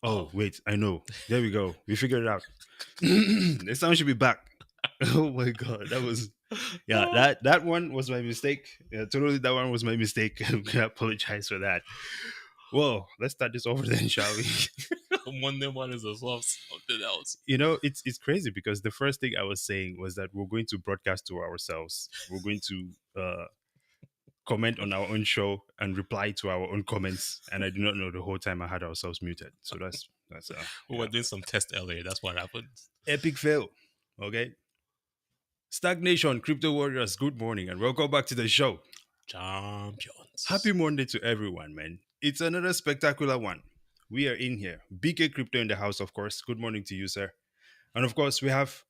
Oh, Oh, wait, I know. There we go. We figured it out. The sound should be back. Oh my god, that was yeah. That one was my mistake. Yeah, totally, that one was my mistake. I apologize for that. Well, let's start this over then, shall we? Monday morning is as well something else. It's crazy because the first thing I was saying was that we're going to broadcast to ourselves. We're going to comment on our own show and reply to our own comments. And I do not know the whole time I had ourselves muted. So that's We were doing some tests earlier. That's what happened. epic fail. Okay. Stagnation, crypto warriors, good morning and welcome back to the show. Champions. Happy Monday to everyone, man. It's another spectacular one. We are in here. BK Crypto in the house, of course. Good morning to you, sir. And of course, we have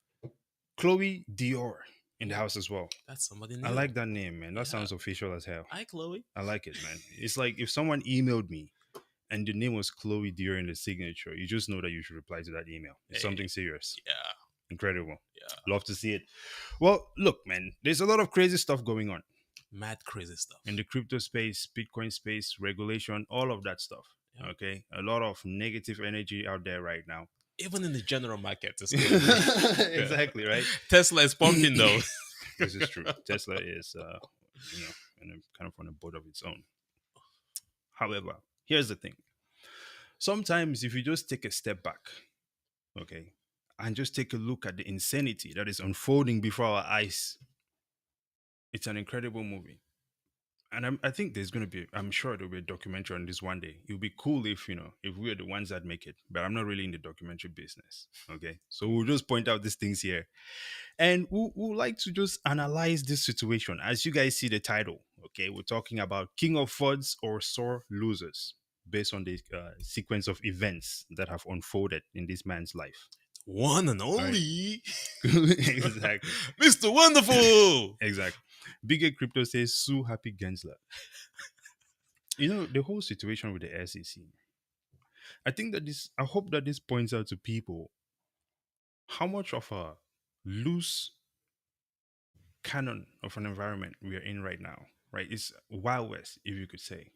Chloe Dior in the house as well. That's somebody I new. like that name, man. That Yeah. sounds official as hell. Hi, Chloe. I like it, man. It's like if someone emailed me and the name was Chloe Dior in the signature, you just know that you should reply to that email. It's Hey. something serious. Yeah. Incredible. Yeah. Love to see it. Well, look, man, there's a lot of crazy stuff going on Mad crazy stuff. in the crypto space, Bitcoin space, regulation, all of that stuff. Yeah. Okay. A lot of negative energy out there right now. Even in the general market, it's Exactly, right? Tesla is pumping though. This is true. Tesla is, kind of on a boat of its own. However, here's the thing. Sometimes if you just take a step back, okay, and just take a look at the insanity that is unfolding before our eyes, it's an incredible movie. And I think there's going to be, I'm sure there'll be a documentary on this one day. It would be cool if, if we're the ones that make it. But I'm not really in the documentary business. Okay. So we'll just point out these things here. And we'll like to just analyze this situation. As you guys see the title, okay, we're talking about King of FUDs or sore losers based on the sequence of events that have unfolded in this man's life. One and All right. only Exactly. Mr. Wonderful. Exactly. Bigger Crypto says sue Happy Gensler. The whole situation with the SEC. I hope that this points out to people how much of a loose canon of an environment we are in right now, right? It's Wild West, if you could say.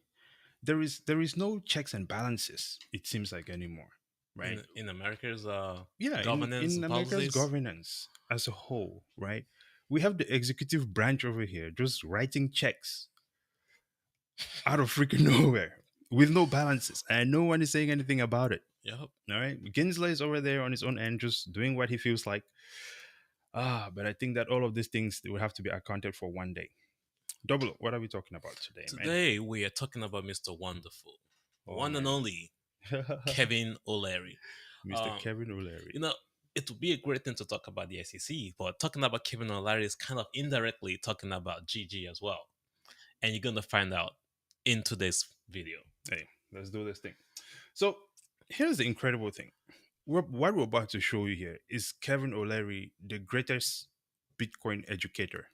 There is no checks and balances, it seems like anymore, right? In America's Yeah, governance in and America's policies. governance as a whole, right? We have the executive branch over here just writing checks out of freaking nowhere with no balances, and no one is saying anything about it. Yep. All right, Gensler is over there on his own end, just doing what he feels like. But I think that all of these things will have to be accounted for one day. Double, what are we talking about today, man? Today we are talking about Mr. Wonderful, Oh, one and man. only Kevin O'Leary. Mr. Kevin O'Leary. It would be a great thing to talk about the SEC, but talking about Kevin O'Leary is kind of indirectly talking about GG as well. And you're gonna find out in today's video. Hey, let's do this thing. So here's the incredible thing. What we're about to show you here is Kevin O'Leary, the greatest Bitcoin educator.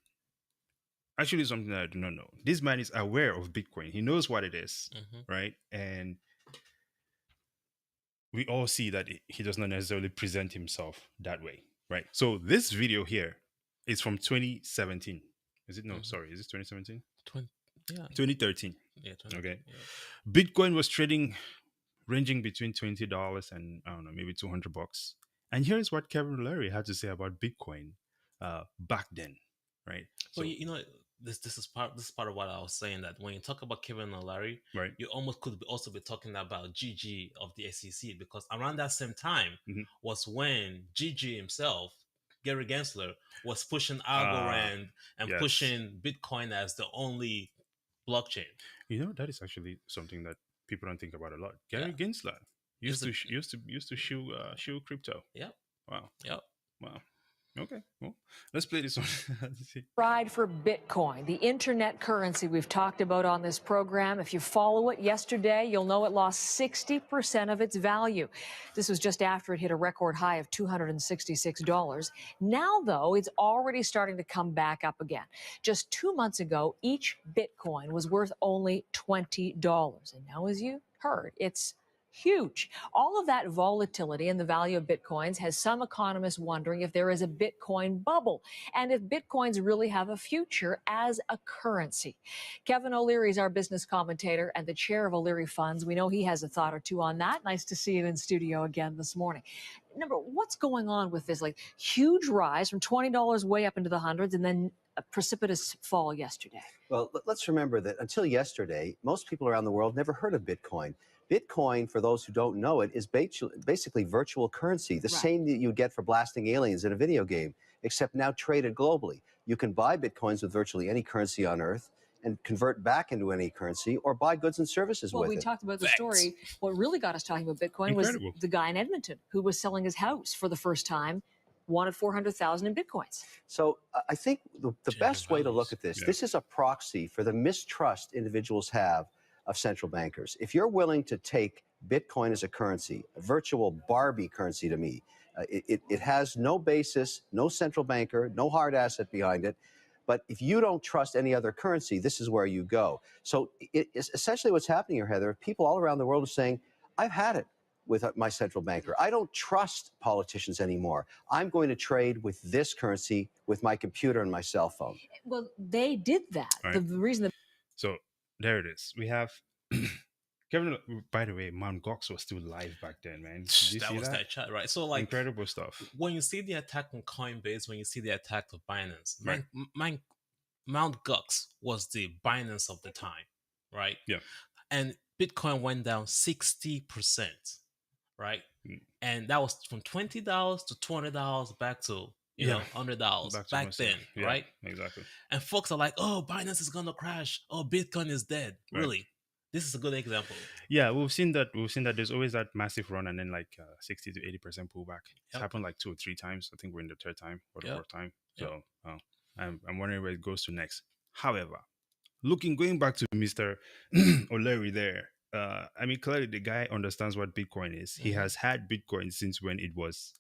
Actually, something that I do not know. This man is aware of Bitcoin. He knows what it is, right? And we all see that he does not necessarily present himself that way, right? So this video here is from 2017. Is it? No, sorry. Is it 2017? 2013. Yeah, 20, okay. Yeah. Bitcoin was trading, ranging between $20 and I don't know, maybe $200. And here's what Kevin O'Leary had to say about Bitcoin back then, right? So this is part of what I was saying, that when you talk about Kevin O'Leary, right, you almost could also be talking about GG of the SEC, because around that same time was when GG himself, Gary Gensler, was pushing Algorand and yes, pushing Bitcoin as the only blockchain. That is actually something that people don't think about a lot. Gary Gensler used to shoe crypto. Yeah. Wow. Yep. Wow. Okay, well, let's play this one. Ride for Bitcoin, the internet currency we've talked about on this program. If you follow it yesterday, you'll know it lost 60% of its value. This was just after it hit a record high of $266. Now, though, it's already starting to come back up again. Just 2 months ago, each Bitcoin was worth only $20. And now, as you heard, it's huge. All of that volatility in the value of Bitcoins has some economists wondering if there is a Bitcoin bubble and if Bitcoins really have a future as a currency. Kevin O'Leary is our business commentator and the chair of O'Leary Funds. We know he has a thought or two on that. Nice to see you in studio again this morning. Number, what's going on with this like huge rise from $20 way up into the hundreds and then a precipitous fall yesterday? Well, let's remember that until yesterday, most people around the world never heard of Bitcoin. Bitcoin, for those who don't know it, is basically virtual currency, the same that you get for blasting aliens in a video game, except now traded globally. You can buy Bitcoins with virtually any currency on Earth and convert back into any currency or buy goods and services with it. Well, we talked about the story. What really got us talking about Bitcoin was the guy in Edmonton who was selling his house for the first time, wanted 400,000 in Bitcoins. So I think the best way to look at this, this is a proxy for the mistrust individuals have of central bankers. If you're willing to take Bitcoin as a currency, a virtual Barbie currency to me, it has no basis, no central banker, no hard asset behind it. But if you don't trust any other currency, this is where you go. So it's essentially what's happening here, Heather. People all around the world are saying, I've had it with my central banker. I don't trust politicians anymore. I'm going to trade with this currency with my computer and my cell phone. Well, they did that. Right. The reason that... So there it is. We have Kevin. By the way, Mt. Gox was still live back then, man. That was that chat, right? So like incredible stuff. When you see the attack on Coinbase, when you see the attack of Binance, Mt. Gox was the Binance of the time, right? Yeah. And Bitcoin went down 60%, right? And that was from $20 to $20 back to $100 back then, right? Exactly. And folks are like, "Oh, Binance is gonna crash. Oh, Bitcoin is dead." Right. Really, this is a good example. Yeah, we've seen that. There's always that massive run and then like 60 to 80% pullback. It's happened like 2 or 3 times. I think we're in the 3rd time or the 4th time. So I'm wondering where it goes to next. However, going back to Mr. O'Leary there. I mean, clearly the guy understands what Bitcoin is. He has had Bitcoin since when it was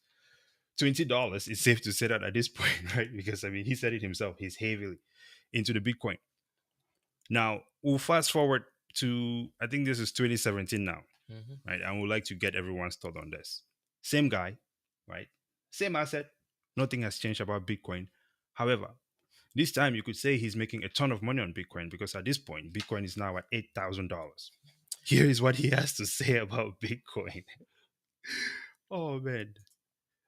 $20. It's safe to say that at this point, right? Because I mean, he said it himself. He's heavily into the Bitcoin. Now, we'll fast forward to, I think this is 2017 now, right? And we'd like to get everyone's thought on this. Same guy, right? Same asset. Nothing has changed about Bitcoin. However, this time you could say he's making a ton of money on Bitcoin because at this point, Bitcoin is now at $8,000. Here is what he has to say about Bitcoin. Oh, man.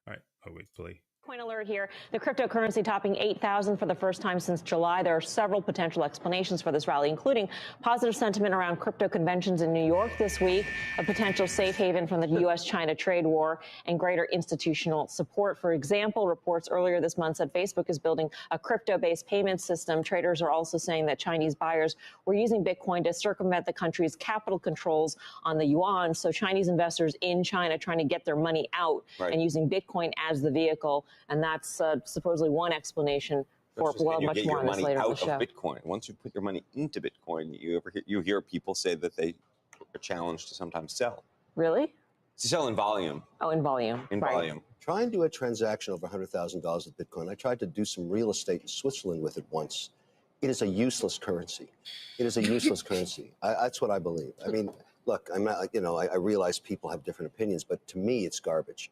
All right. Oh, wait, play. Bitcoin alert here. The cryptocurrency topping 8,000 for the first time since July. There are several potential explanations for this rally, including positive sentiment around crypto conventions in New York this week, a potential safe haven from the U.S.-China trade war, and greater institutional support. For example, reports earlier this month said Facebook is building a crypto-based payment system. Traders are also saying that Chinese buyers were using Bitcoin to circumvent the country's capital controls on the yuan. So Chinese investors in China trying to get their money out and using Bitcoin as the vehicle. And that's supposedly one explanation for much more on this later in the show. Out of Bitcoin. Once you put your money into Bitcoin, you hear people say that they are challenged to sometimes sell. Really? To sell in volume. Oh, in volume. In volume. Try and do a transaction over $100,000 with Bitcoin. I tried to do some real estate in Switzerland with it once. It is a useless currency. It is a useless currency. That's what I believe. I mean, look, I'm not, I realize people have different opinions, but to me, it's garbage.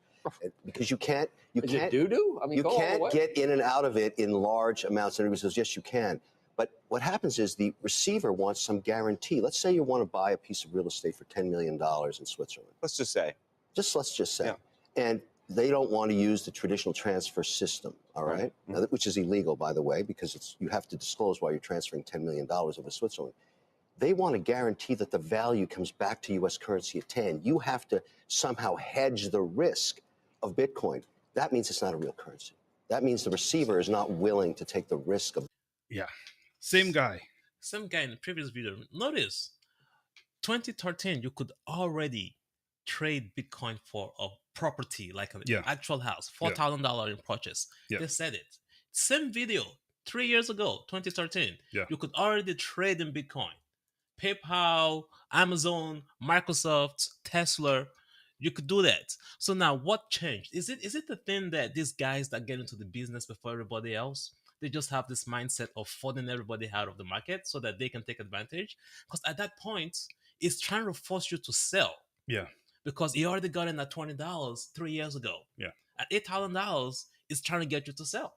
Because you can't doo-doo? I mean, you can't get in and out of it in large amounts. And everybody says, yes, you can. But what happens is the receiver wants some guarantee. Let's say you want to buy a piece of real estate for $10 million in Switzerland. Let's just say. Let's just say. Yeah. And they don't want to use the traditional transfer system, all right? Now, which is illegal, by the way, because you have to disclose why you're transferring $10 million over Switzerland. They want to guarantee that the value comes back to U.S. currency at 10. You have to somehow hedge the risk of Bitcoin. That means it's not a real currency. That means the receiver is not willing to take the risk of. Yeah. Same guy in the previous video. Notice 2013, you could already trade Bitcoin for a property, like an actual house, $4,000 in purchase. They said it. Same video 3 years ago, 2013. You could already trade in Bitcoin. PayPal, Amazon, Microsoft, Tesla, you could do that. So now what changed? Is it the thing that these guys that get into the business before everybody else, they just have this mindset of flooding everybody out of the market so that they can take advantage? Because at that point, it's trying to force you to sell. Yeah. because he already got in at $20 3 years ago. Yeah. At $8,000, it's trying to get you to sell.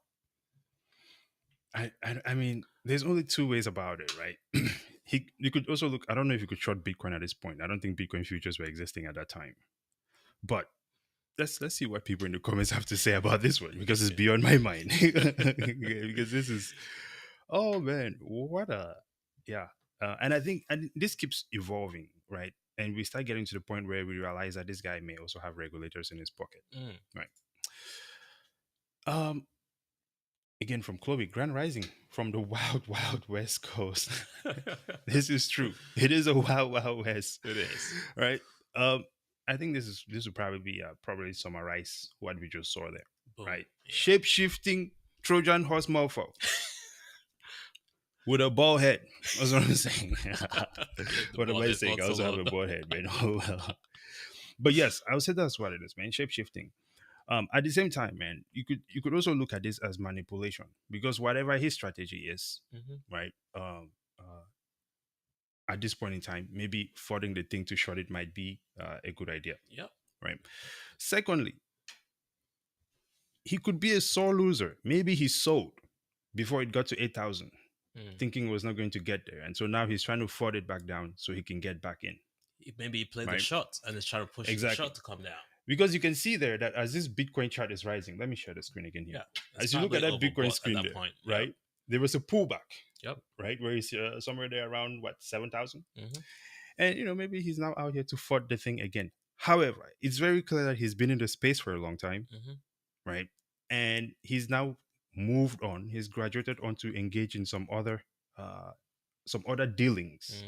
I mean, there's only two ways about it, right? You could also look. I don't know if you could short Bitcoin at this point. I don't think Bitcoin futures were existing at that time. But let's see what people in the comments have to say about this one, because it's beyond my mind. Because this is, oh man, what a and I think this keeps evolving, right? And we start getting to the point where we realize that this guy may also have regulators in his pocket, right? Again, from Chloe, Grand Rising from the wild, wild West Coast. This is true. It is a wild, wild West. It is, right? I think this would probably be probably summarize what we just saw there, right? Yeah. Shape-shifting Trojan horse mofo with a bald head. That's what I'm saying. What am I saying? I also have a bald head, man. Oh well. But yes, I would say that's what it is, man. Shape-shifting. At the same time, man, you could also look at this as manipulation, because whatever his strategy is, right? At this point in time, maybe forwarding the thing to short it might be a good idea. Yeah. Right. Secondly, he could be a sore loser. Maybe he sold before it got to 8,000, thinking it was not going to get there, and so now he's trying to forward it back down so he can get back in. Maybe he played the shot and is trying to push the shot to come down. Because you can see there that as this Bitcoin chart is rising, let me share the screen again here. Yeah, as you look at that Bitcoin screen there, point, right? There was a pullback. Yep. Right, where he's somewhere there around 7,000, and maybe he's now out here to forward the thing again. However, it's very clear that he's been in the space for a long time, right? And he's now moved on. He's graduated on to engage in some other dealings,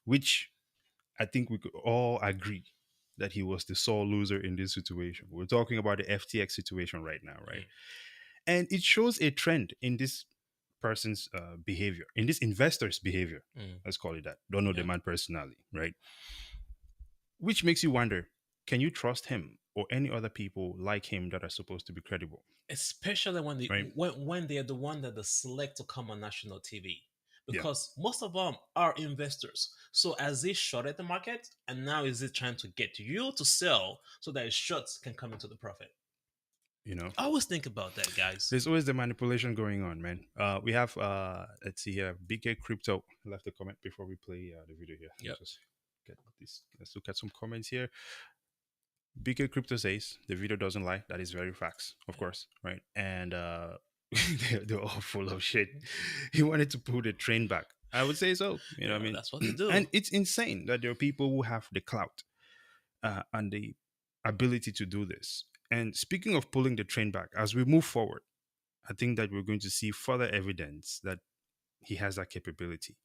which I think we could all agree that he was the sole loser in this situation. We're talking about the FTX situation right now, right? And it shows a trend in this person's behavior, in this investor's behavior. Let's call it that. Don't know the man personally, right? Which makes you wonder, can you trust him or any other people like him that are supposed to be credible? Especially when they are the one that they select to come on national TV. Because most of them are investors. So as they shorted the market, and now is it trying to get you to sell so that his shorts can come into the profit? I always think about that, guys. There's always the manipulation going on, man. We have, let's see here, BK Crypto left a comment before we play the video here. Yep. Let's look at some comments here. BK Crypto says, the video doesn't lie. That is very facts, of course, right? And they're all full of shit. He wanted to pull the train back. I would say so. You know what I mean? That's what they do. And it's insane that there are people who have the clout and the ability to do this. And speaking of pulling the train back, as we move forward, I think that we're going to see further evidence that he has that capability.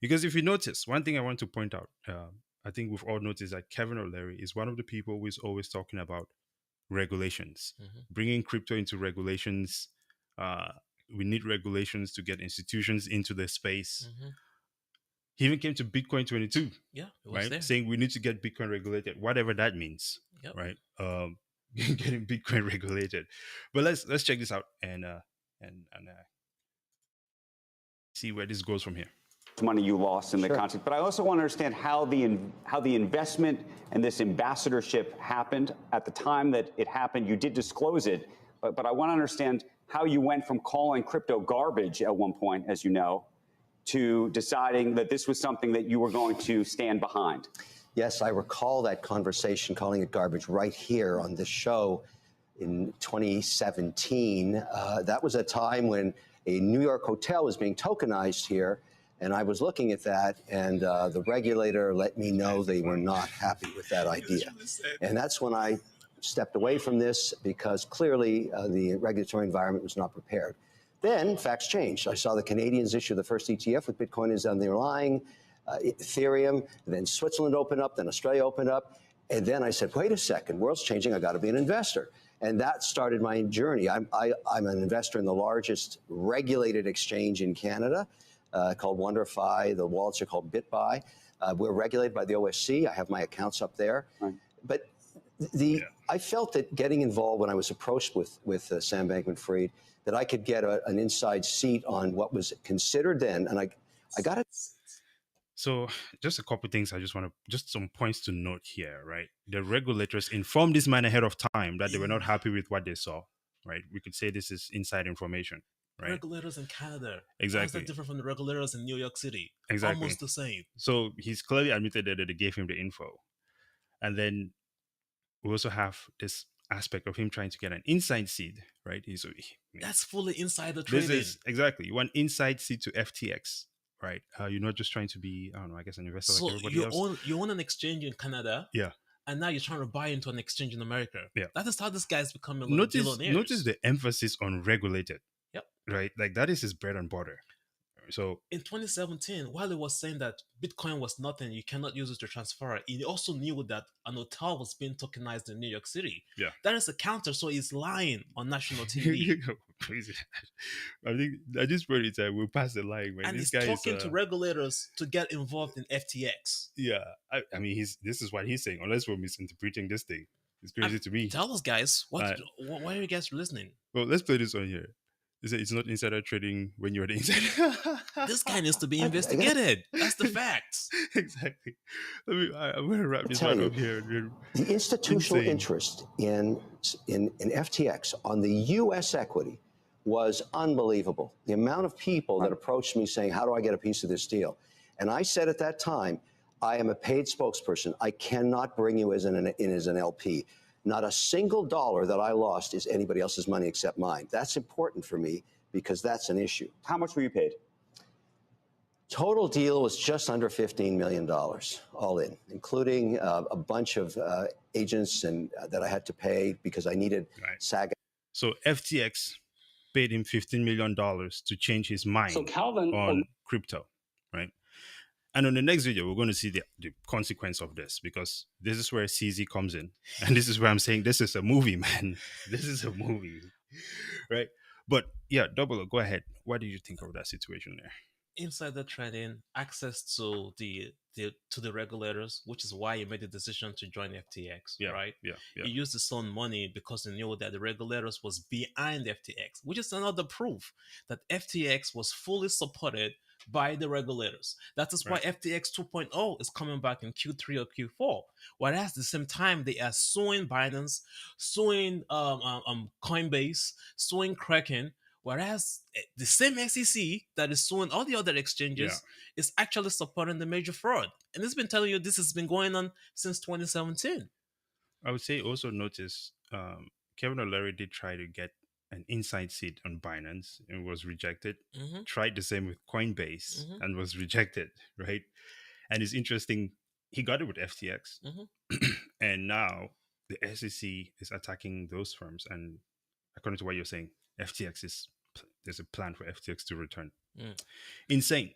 Because if you notice, one thing I want to point out, I think we've all noticed that Kevin O'Leary is one of the people who is always talking about regulations, bringing crypto into regulations. We need regulations to get institutions into the space. He even came to Bitcoin 22, right? There. Saying we need to get Bitcoin regulated, whatever that means, right? Getting Bitcoin regulated. But let's check this out and see where this goes from here. Money you lost in the context, but I also want to understand how the investment and this ambassadorship happened at the time that it happened. You did disclose it, but I want to understand how you went from calling crypto garbage at one point, as you know, to deciding that this was something that you were going to stand behind. Yes, I recall that conversation, calling it garbage, right here on this show in 2017. That was a time when a New York hotel was being tokenized here, and I was looking at that, and the regulator let me know they were not happy with that idea. And that's when I stepped away from this, because clearly the regulatory environment was not prepared. Then facts changed. I saw the Canadians issue the first ETF with Bitcoin as underlying, Ethereum, then Switzerland opened up, then Australia opened up. And then I said, wait a second, world's changing, I got to be an investor. And that started my journey. I'm an investor in the largest regulated exchange in Canada, called WonderFi. The wallets are called BitBuy. We're regulated by the OSC. I have my accounts up there. Right. But I felt that getting involved when I was approached with Sam Bankman-Fried, that I could get an inside seat on what was considered then. And I got it. So, just a couple things I just some points to note here, right? The regulators informed this man ahead of time that they were not happy with what they saw, right? We could say this is inside information, right? Regulators in Canada. Exactly. How is that different from the regulators in New York City? Exactly. Almost the same. So, he's clearly admitted that they gave him the info. And then we also have this aspect of him trying to get an inside seed, right? That's fully insider trading. This is exactly, you want inside seed to FTX. Right, you're not just trying to be, I don't know, I guess an investor like everybody else. You own an exchange in Canada, yeah, and now you're trying to buy into an exchange in America. Yeah, that is how this guy's becoming billionaires. Notice the emphasis on regulated. Yep. Right, like that is his bread and butter. So in 2017, while he was saying that Bitcoin was nothing, you cannot use it to transfer, he also knew that an hotel was being tokenized in New York City. Yeah, that is a counter. So he's lying on national TV. Crazy. I think at this point in time we'll pass the line, man. And this he's guy talking is, to regulators to get involved in FTX. Yeah, I mean, this is what he's saying. Unless we're misinterpreting this thing, it's crazy to me. Tell us, guys, why are you guys listening? Well, let's play this on here. It's not insider trading when you're the insider. This guy needs to be investigated. That's the facts. Exactly. I'm going to wrap this one up here. The institutional interest in FTX on the U.S. equity was unbelievable. The amount of people that approached me saying, how do I get a piece of this deal? And I said at that time, I am a paid spokesperson. I cannot bring you as an LP. Not a single dollar that I lost is anybody else's money except mine. That's important for me because that's an issue. How much were you paid? Total deal was just under $15 million, all in, including a bunch of agents and that I had to pay because I needed SAG. So FTX paid him $15 million to change his mind on crypto, right? And on the next video, we're going to see the consequence of this, because this is where CZ comes in. And this is where I'm saying this is a movie, man. This is a movie, right? But yeah, Double O, go ahead. What do you think of that situation there? Insider trading, access to the regulators, which is why he made the decision to join FTX, right? Yeah. He used his own money because he knew that the regulators was behind FTX, which is another proof that FTX was fully supported by the regulators. That is why FTX 2.0 is coming back in Q3 or Q4. Whereas at the same time, they are suing Binance, suing Coinbase, suing Kraken. Whereas the same SEC that is suing all the other exchanges is actually supporting the major fraud. And it's been telling you this has been going on since 2017. I would say also notice Kevin O'Leary did try to get an inside seat on Binance and was rejected. Mm-hmm. Tried the same with Coinbase and was rejected, right? And it's interesting, he got it with FTX. And now the SEC is attacking those firms. And according to what you're saying, there's a plan for FTX to return. Insane.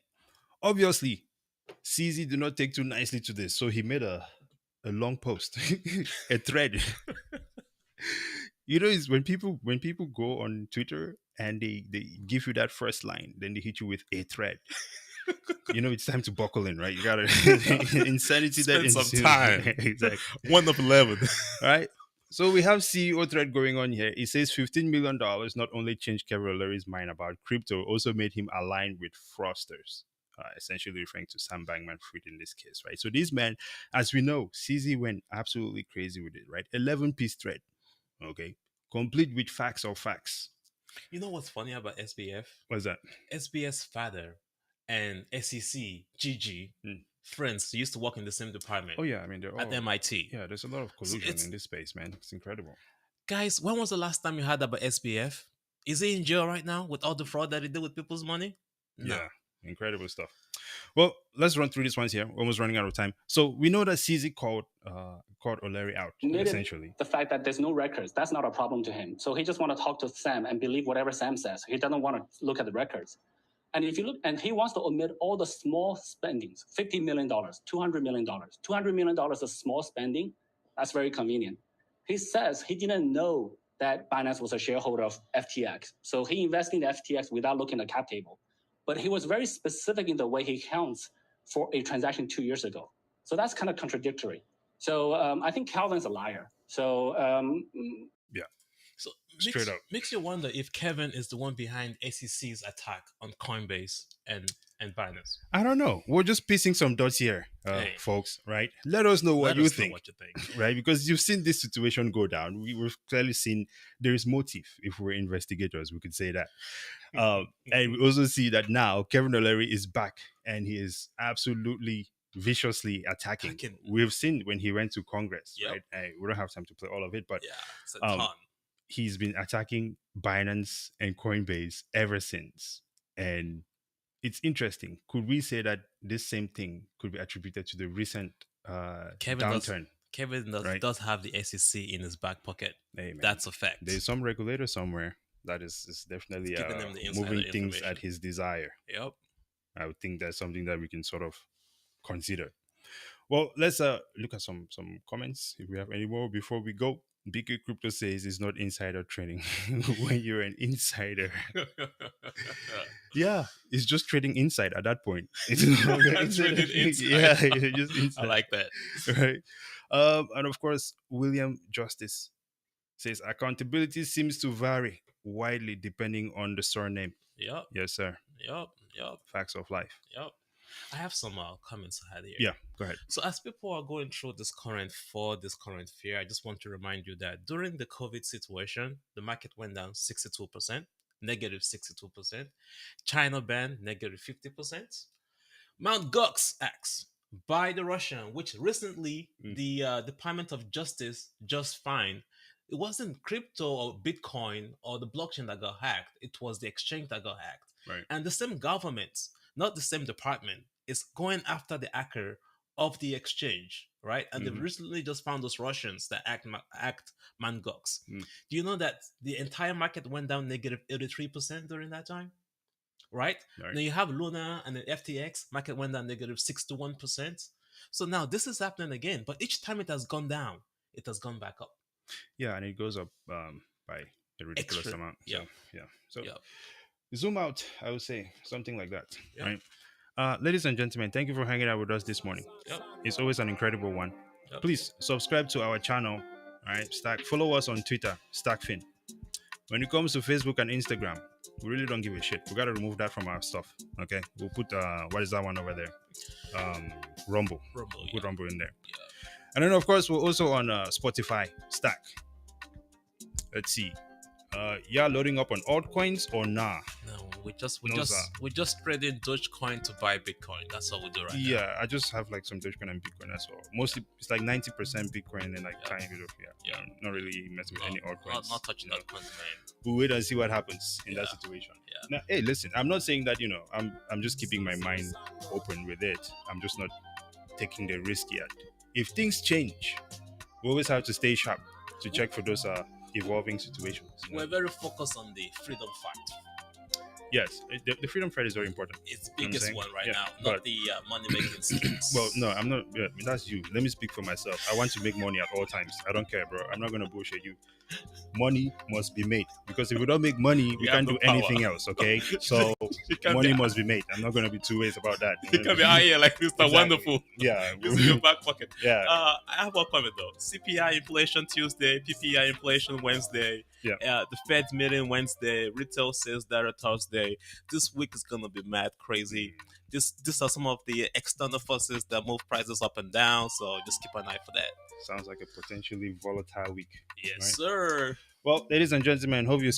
Obviously, CZ did not take too nicely to this. So he made a long post, a thread. You know, it's when people go on Twitter and they give you that first line, then they hit you with a thread. You know, it's time to buckle in, right? You gotta insanity. Spend some time. Exactly. 1 of 11. Right. So we have CEO thread going on here. It says $15 million not only changed Kevin O'Leary's mind about crypto, also made him align with fraudsters. Essentially referring to Sam Bankman-Fried in this case, right? So this man, as we know, CZ went absolutely crazy with it, right? 11-piece thread. Okay, complete with facts or facts. You know what's funny about SBF? What's that? SBF's father and SEC, GG, friends used to work in the same department. Oh, yeah. I mean, they're all at MIT. Yeah, there's a lot of collusion in this space, man. It's incredible. Guys, when was the last time you heard about SBF? Is he in jail right now with all the fraud that he did with people's money? No. Yeah, incredible stuff. Well, let's run through these ones here. We're almost running out of time. So we know that CZ called O'Leary out, essentially. The fact that there's no records, that's not a problem to him. So he just want to talk to Sam and believe whatever Sam says. He doesn't want to look at the records. And if you look, and he wants to omit all the small spendings, $50 million, $200 million. $200 million of small spending, that's very convenient. He says he didn't know that Binance was a shareholder of FTX. So he invested in FTX without looking at the cap table. But he was very specific in the way he counts for a transaction 2 years ago. So that's kind of contradictory. So I think Calvin's a liar. So yeah. So straight up makes you wonder if Kevin is the one behind SEC's attack on Coinbase and and Binance? I don't know. We're just piecing some dots here, folks, right? Let us know what you think, right? Because you've seen this situation go down. We've clearly seen there is motive. If we're investigators, we could say that. And we also see that now Kevin O'Leary is back and he is absolutely viciously attacking. We've seen when he went to Congress, right? We don't have time to play all of it, but it's a ton. He's been attacking Binance and Coinbase ever since. And it's interesting. Could we say that this same thing could be attributed to the recent downturn? Kevin does have the SEC in his back pocket. Hey, that's a fact. There's some regulator somewhere that is definitely moving things at his desire. Yep. I would think that's something that we can sort of consider. Well, let's look at some comments if we have any more before we go. BK Crypto says it's not insider trading when you're an insider. Yeah, it's just trading inside at that point. It's not trading inside. Yeah, it's just inside. I like that. Right. And of course, William Justice says accountability seems to vary widely depending on the surname. Yep. Yes, sir. Yep. Facts of life. Yep. I have some comments I had here. Yeah, go ahead. So as people are going through this current fear, I just want to remind you that during the COVID situation, the market went down 62%, negative 62%. China ban, negative 50%. Mt. Gox acts by the Russian, which recently the Department of Justice just fined. It wasn't crypto or Bitcoin or the blockchain that got hacked. It was the exchange that got hacked. Right. And the same government, not the same department, is going after the hacker of the exchange, right? And they've recently just found those Russians that act Mt. Gox. Do you know that the entire market went down negative 83% during that time? Right? Now you have Luna and the FTX, market went down negative 61%. So now this is happening again, but each time it has gone down, it has gone back up. Yeah, and it goes up by a ridiculous amount. So zoom out, I would say, something like that, right? Ladies and gentlemen, thank you for hanging out with us this morning. It's always an incredible one. Please subscribe to our channel, right? Follow us on Twitter, StackFin. When it comes to Facebook and Instagram, we really don't give a shit. We got to remove that from our stuff, okay? We'll put, what is that one over there? Rumble. We'll put Rumble in there. And then, of course, we're also on Spotify, Stack. Let's see. Loading up on altcoins or nah? No, we just trading Dogecoin to buy Bitcoin. That's what we do right now. Yeah, I just have like some Dogecoin and Bitcoin as well. Mostly, it's like 90% Bitcoin and like tiny bit of not really messing with any altcoins. Not touching altcoins, man. We'll wait and see what happens in that situation. Now, hey, listen, I'm not saying that I'm just keeping my mind open with it. I'm just not taking the risk yet. If things change, we always have to stay sharp to check for those evolving situations. We're very focused on the freedom fight. Yes, the freedom fight is very important. It's the biggest one right now, not the money-making schemes. Well, no, I'm not. Yeah, that's you. Let me speak for myself. I want to make money at all times. I don't care, bro. I'm not going to bullshit you. Money must be made, because if we don't make money, we can't do anything else, okay? So money must be made. I'm not going to be two ways about that. You can be out here like Mr. Wonderful. Yeah. Using your back pocket. Yeah. I have one comment though. CPI inflation Tuesday, PPI inflation Wednesday. Yeah. The Fed meeting Wednesday, retail sales data Thursday. This week is going to be mad crazy. These are some of the external forces that move prices up and down, so just keep an eye for that. Sounds like a potentially volatile week. Yes, right? Sir. Well, ladies and gentlemen, hope you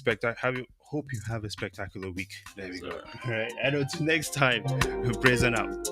have a spectacular week. There we go. All right. And until next time, praise and out.